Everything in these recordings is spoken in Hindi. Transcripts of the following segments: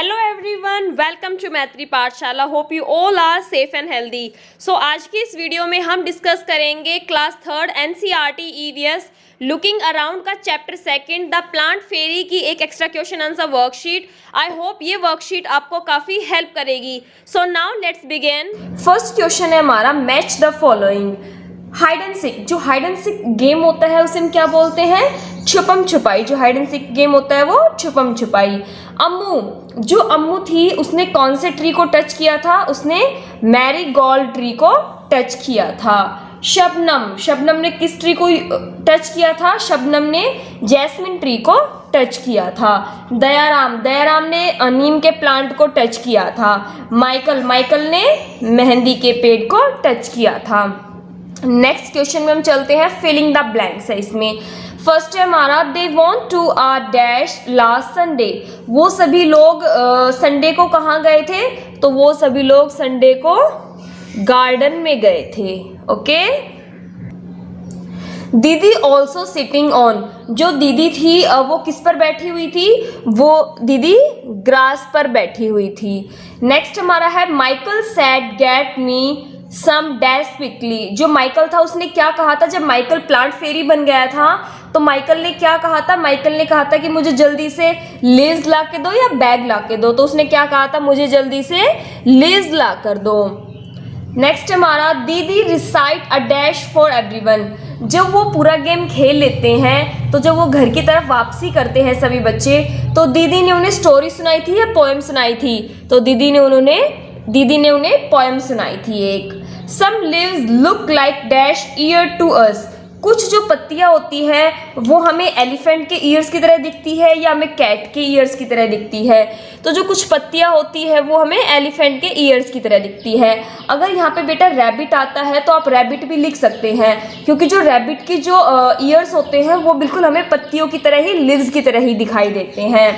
Hello everyone, welcome to Maitri Pathshala. Hope you all are safe and healthy. So आज की इस वीडियो में हम डिस्कस करेंगे class 3rd NCERT EVS looking around का चैप्टर 2 द प्लांट फेरी की एक extra question answer worksheet. I hope ये वर्कशीट आपको काफ़ी हेल्प करेगी। So now let's begin. First question है हमारा, match the following. Hide and seek, जो हाइड एंड सीक गेम होता है उसे हम क्या बोलते हैं? छुपम छुपाई। जो हाइड एंड सीक गेम होता है वो छुपम छुपाई। अम्मू, जो अम्मू थी उसने कौन से ट्री को टच किया था? उसने मैरीगोल्ड ट्री को टच किया था। शबनम, शबनम ने किस ट्री को टच किया था? शबनम ने जैस्मिन ट्री को टच किया था। दयाराम, दयाराम ने नीम के प्लांट को टच किया था। माइकल, माइकल ने मेहंदी के पेड़ को टच किया था। नेक्स्ट क्वेश्चन में हम चलते हैं, फिलिंग द ब्लैंक्स है इसमें। फर्स्ट है हमारा, they want to a dash last Sunday. वो सभी लोग संडे को कहाँ गए थे? तो वो सभी लोग संडे को गार्डन में गए थे। ओके। दीदी ऑल्सो सिटिंग ऑन, जो दीदी थी वो किस पर बैठी हुई थी? वो दीदी ग्रास पर बैठी हुई थी। नेक्स्ट हमारा है, माइकल सैड गेट मी सम डैश क्विकली। जो माइकल था उसने क्या कहा था? जब माइकल प्लांट फेरी बन गया था तो माइकल ने क्या कहा था? माइकल ने कहा था कि मुझे जल्दी से लीव्स ला के दो या बैग ला के दो। तो उसने क्या कहा था? मुझे जल्दी से लीव्स ला कर दो। नेक्स्ट हमारा, दीदी recite a dash for everyone. जब वो पूरा गेम खेल लेते हैं तो जब वो घर की तरफ वापसी करते हैं सभी बच्चे, तो दीदी ने उन्हें स्टोरी सुनाई थी या पोएम सुनाई थी? तो दीदी ने उन्हें पोएम सुनाई थी एक। Some leaves look like dash ear to us. कुछ जो पत्तियां होती हैं वो हमें एलिफेंट के ईयर्स की तरह दिखती है या हमें कैट के ईयर्स की तरह दिखती है? तो जो कुछ पत्तियां होती है वो हमें एलिफेंट के ईयर्स की तरह दिखती है। अगर यहाँ पे बेटा रैबिट आता है तो आप रैबिट भी लिख सकते हैं, क्योंकि जो रैबिट की जो ईयर्स होते हैं वो बिल्कुल हमें पत्तियों की तरह ही, लीव्स की तरह ही दिखाई देते हैं।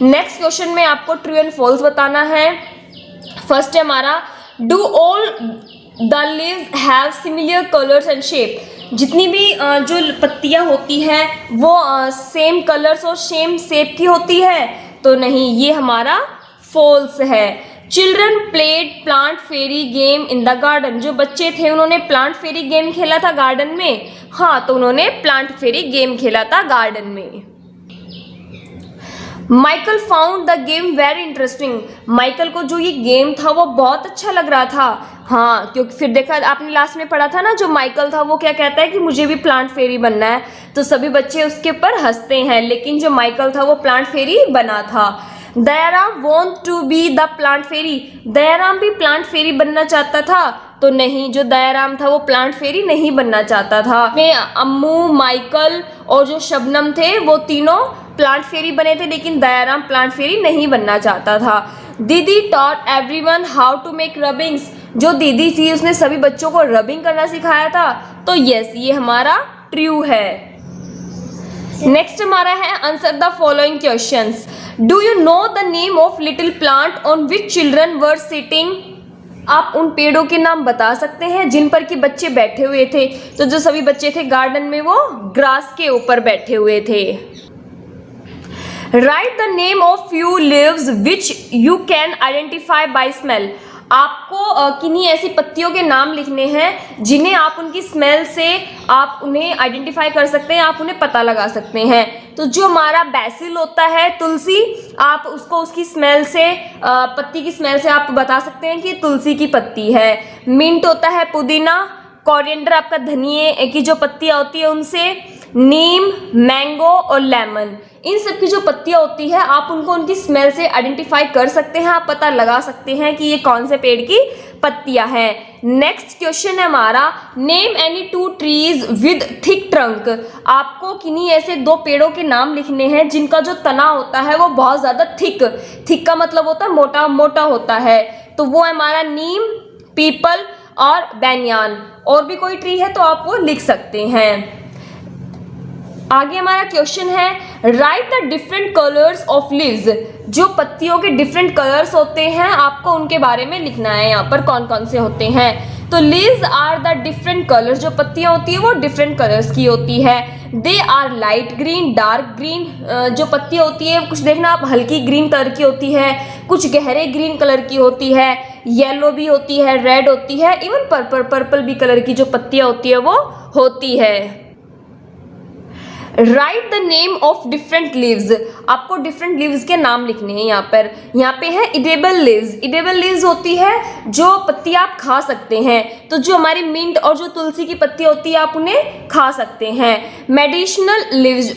नेक्स्ट क्वेश्चन में आपको ट्रू एंड फॉल्स बताना है। फर्स्ट है हमारा, do all the leaves have similar colours and shape. जितनी भी जो पत्तियां होती हैं वो सेम कलर्स और सेम शेप की होती है? तो नहीं, ये हमारा फॉल्स है। Children played plant fairy game in the garden. जो बच्चे थे उन्होंने प्लांट फेरी गेम खेला था गार्डन में। हाँ, तो उन्होंने प्लांट फेरी गेम खेला था गार्डन में। Michael found the game very interesting. Michael को जो ये गेम था वो बहुत अच्छा लग रहा था। हाँ, क्योंकि फिर देखा आपने लास्ट में पढ़ा था ना, जो माइकल था वो क्या कहता है कि मुझे भी प्लांट फेरी बनना है। तो सभी बच्चे उसके ऊपर हंसते हैं, लेकिन जो माइकल था वो प्लांट फेरी बना था। Dayaram want to be the plant fairy. Dayaram भी प्लांट फेरी बनना चाहता था? तो नहीं, जो दयाराम था वो प्लांट फेरी नहीं बनना चाहता था। में अम्मू, माइकल और जो शबनम थे वो तीनों प्लांट फेरी बने थे, लेकिन दयाराम प्लांट फेरी नहीं बनना चाहता था। Didi taught everyone how to make rubbings. जो दीदी थी उसने सभी बच्चों को रबिंग करना सिखाया था। तो यस, ये हमारा ट्रू है। नेक्स्ट हमारा है, answer the following questions. Do you know the name of little plant on which children were sitting. आप उन पेड़ों के नाम बता सकते हैं जिन पर कि बच्चे बैठे हुए थे? तो जो सभी बच्चे थे गार्डन में वो ग्रास के ऊपर बैठे हुए थे। Right the name of few leaves which you can identify bye smell. आपको किन्हीं ऐसी पत्तियों के नाम लिखने हैं जिन्हें आप उनकी स्मेल से आप उन्हें आइडेंटिफाई कर सकते हैं, आप उन्हें पता लगा सकते हैं। तो जो हमारा बेसिल होता है, तुलसी, आप उसको उसकी स्मेल से, पत्ती की स्मेल से आप बता सकते हैं कि तुलसी की पत्ती है। मिंट होता है पुदीना। कोरिएंडर आपका धनिये की जो पत्तियां होती है उनसे। नीम, मैंगो और लेमन, इन सब की जो पत्तियां होती है आप उनको उनकी स्मेल से आइडेंटिफाई कर सकते हैं, आप पता लगा सकते हैं कि ये कौन से पेड़ की पत्तियां हैं। नेक्स्ट क्वेश्चन है हमारा, name any two trees with thick trunk. आपको किन्हीं ऐसे दो पेड़ों के नाम लिखने हैं जिनका जो तना होता है वो बहुत ज़्यादा थिक का मतलब होता है मोटा मोटा होता है। तो वो है हमारा नीम, पीपल और बैनियान। और भी कोई ट्री है तो आप वो लिख सकते हैं। आगे हमारा क्वेश्चन है, right the different colours of leaves. जो पत्तियों के डिफरेंट कलर्स होते हैं आपको उनके बारे में लिखना है, यहाँ पर कौन कौन से होते हैं। तो leaves are the different colours. जो पत्तियां होती है वो डिफरेंट कलर्स की होती है। They are light green, dark green. जो पत्ती होती है कुछ देखना आप हल्की ग्रीन कलर की होती है, कुछ गहरे ग्रीन कलर की होती है, येलो भी होती है, रेड होती है, इवन पर्पल भी कलर की जो पत्तियां होती है वो होती है। Right the name of different leaves, आपको डिफरेंट लीव्स के नाम लिखने हैं यहाँ पे है इडेबल लीव्स। इडेबल लीव्स होती है जो पत्तियां आप खा सकते हैं, तो जो हमारी मिंट और जो तुलसी की पत्तियां होती है आप उन्हें खा सकते हैं। मेडिसिनल लीव्स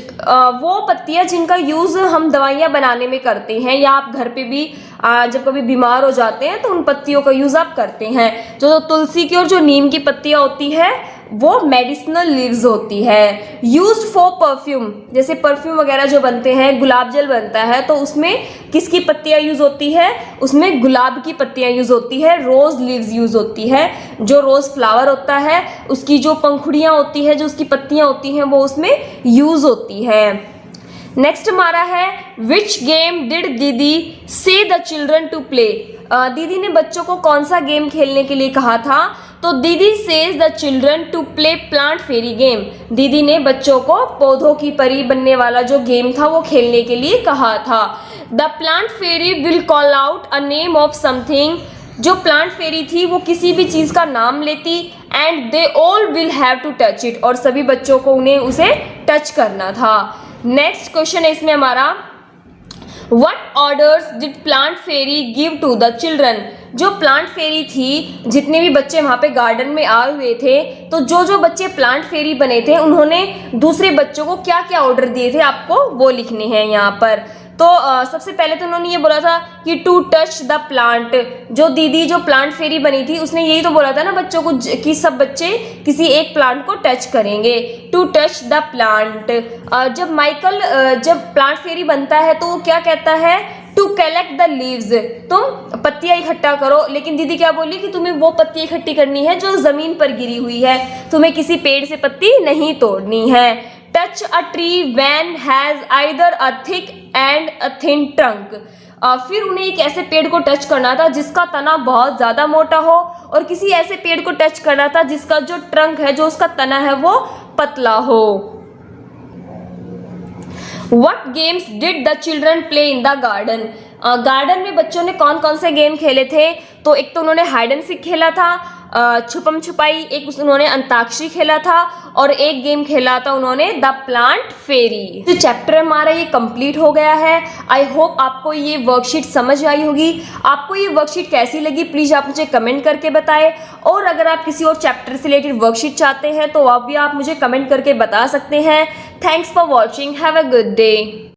वो पत्तियां जिनका यूज हम दवाइयां बनाने में करते हैं, या आप घर पे भी जब कभी बीमार हो जाते हैं तो उन पत्तियों का यूज आप करते हैं। जो तुलसी की और जो नीम की पत्तियां होती है वो मेडिसिनल लीव्स होती है। यूज्ड फॉर परफ्यूम, जैसे परफ्यूम वगैरह जो बनते हैं, गुलाब जल बनता है तो उसमें किसकी पत्तियां यूज होती है, उसमें गुलाब की पत्तियां यूज होती है। रोज लीव्स यूज होती है, जो रोज फ्लावर होता है उसकी जो पंखुड़ियां होती है, जो उसकी पत्तियां होती हैं वो उसमें यूज होती है। नेक्स्ट हमारा है विच गेम डिड दीदी से द चिल्ड्रन टू प्ले, दीदी ने बच्चों को कौन सा गेम खेलने के लिए कहा था, तो दीदी says the children to play plant fairy game, दीदी ने बच्चों को पौधों की परी बनने वाला जो गेम था वो खेलने के लिए कहा था। The plant fairy will call out a name of something, जो प्लांट फेरी थी वो किसी भी चीज का नाम लेती, and they all will have to touch it, और सभी बच्चों को उन्हें उसे टच करना था। नेक्स्ट क्वेश्चन है इसमें हमारा what orders did plant fairy give to the children, जो प्लांट फेरी थी, जितने भी बच्चे वहाँ पे गार्डन में आए हुए थे, तो जो बच्चे प्लांट फेरी बने थे उन्होंने दूसरे बच्चों को क्या क्या ऑर्डर दिए थे आपको वो लिखने हैं यहाँ पर। तो सबसे पहले तो उन्होंने ये बोला था कि टू टच द प्लांट, जो दीदी जो प्लांट फेरी बनी थी उसने यही तो बोला था ना बच्चों को कि सब बच्चे किसी एक प्लांट को टच करेंगे, टू टच द प्लांट। जब माइकल जब प्लांट फेरी बनता है तो वो क्या कहता है, टू कलेक्ट द लीव्स, तुम पत्तियां इकट्ठा करो, लेकिन दीदी क्या बोली कि तुम्हें वो पत्ती इकट्ठी करनी है जो जमीन पर गिरी हुई है, तुम्हें किसी पेड़ से पत्ती नहीं तोड़नी है। Touch a tree when has either a thick and a thin trunk, फिर उन्हें एक ऐसे पेड़ को टच करना था जिसका तना बहुत ज्यादा मोटा हो, और किसी ऐसे पेड़ को टच करना था जिसका जो ट्रंक है, जो उसका तना है वो पतला हो। What games did the children play in the garden? Garden में बच्चों ने कौन कौन से गेम खेले थे, तो एक तो उन्होंने हाइड एंड सीक खेला था, छुपम छुपाई, एक उन्होंने अंताक्षरी खेला था, और एक गेम खेला था उन्होंने द प्लांट फेरी। जो चैप्टर हमारा ये कंप्लीट हो गया है। आई होप आपको ये वर्कशीट समझ आई होगी। आपको ये वर्कशीट कैसी लगी प्लीज आप मुझे कमेंट करके बताएं, और अगर आप किसी और चैप्टर से रिलेटेड वर्कशीट चाहते हैं तो आप मुझे कमेंट करके बता सकते हैं। Thanks for watching, have a good day.